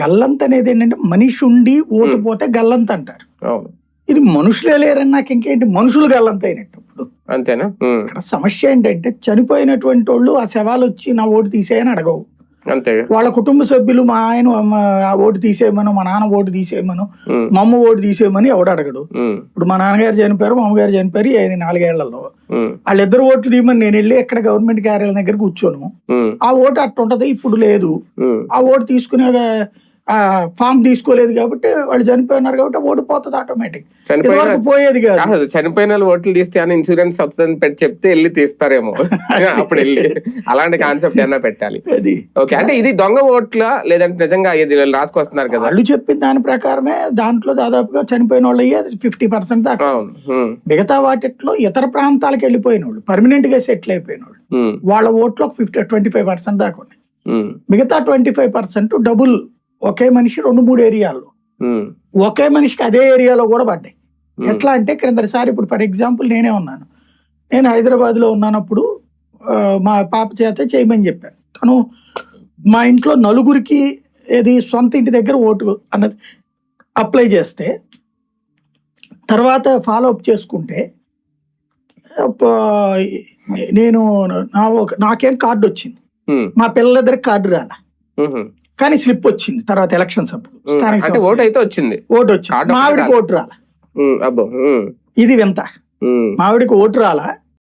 గల్లంత అనేది ఏంటంటే మనిషి ఉండి ఓటు పోతే గల్లంత అంటారు. ఇది మనుషులే లేరని నాకు ఇంకేంటి, మనుషులు గల్లంత అయినట్టు. ఇప్పుడు అంతేనా? ఇక్కడ సమస్య ఏంటంటే చనిపోయినటువంటి వాళ్ళు ఆ శవాలు వచ్చి నా ఓటు తీసేయని అడగవు. అంతే, వాళ్ళ కుటుంబ సభ్యులు మా ఆయన ఓటు తీసేయమను, మా నాన్న ఓటు తీసేయమను, మా అమ్మ ఓటు తీసేయమని ఎవడు అడగడు. ఇప్పుడు మా నాన్నగారు చనిపోయారు, మా అమ్మగారు చనిపోయారు 4 ఏళ్లలో. వాళ్ళిద్దరు ఓట్లు తీయమని నేను వెళ్ళి ఎక్కడ గవర్నమెంట్ కార్యాలయం దగ్గర కూర్చోను. ఆ ఓటు అట్టుంటది. ఇప్పుడు లేదు. ఆ ఓటు తీసుకునే ఫామ్ తీసుకోలేదు కాబట్టి వాళ్ళు చనిపోయినారు కాబట్టి ఓటు పోతుంది ఆటోమేటిక్. పోయేది కాదు. చనిపోయిన ఓట్లు తీస్తే అని ఇన్సూరెన్స్ అవుతుందని పెట్టి చెప్తే వెళ్ళి తీస్తారేమో అప్పుడు వెళ్ళి అలాంటి కాన్సెప్ట్ ఏమైనా పెట్టాలి. ఓకే, అంటే ఇది దొంగ ఓట్ల లేదంటే నిజంగా ఇది రాసుకొస్తున్నారు కదా? వాళ్ళు చెప్పిన దాని ప్రకారమే దాంట్లో దాదాపుగా చనిపోయిన వాళ్ళు 50% దాకా. మిగతా వాటిలో ఇతర ప్రాంతాలకు వెళ్ళిపోయిన వాళ్ళు, పర్మనెంట్ గా సెటిల్ అయిపోయిన వాళ్ళు, వాళ్ళ ఓట్లో 25% దాకా ఉన్నాయి. మిగతా 25% డబుల్ ఒకే మనిషి 2-3 ఏరియాల్లో, ఒకే మనిషికి అదే ఏరియాలో కూడా పడ్డాయి. ఎట్లా అంటే క్రిందసారి ఇప్పుడు ఫర్ ఎగ్జాంపుల్ నేనే ఉన్నాను, నేను హైదరాబాద్ లో ఉన్నప్పుడు మా పాప చేత చేయమని చెప్పాను. తను మా ఇంట్లో నలుగురికి ఏది సొంత ఇంటి దగ్గర ఓటు అన్నది అప్లై చేస్తే తర్వాత ఫాలో అప్ చేసుకుంటే నేను నాకేం కార్డు వచ్చింది, మా పిల్లల దగ్గర కార్డు రాలా కానీ స్లిప్ వచ్చింది. తర్వాత ఎలక్షన్స్ అప్పుడు స్థానిక ఓటు అయితే వచ్చింది, మావిడికి ఓటు రాలా. ఇది వింత, మావిడికి ఓటు రాలా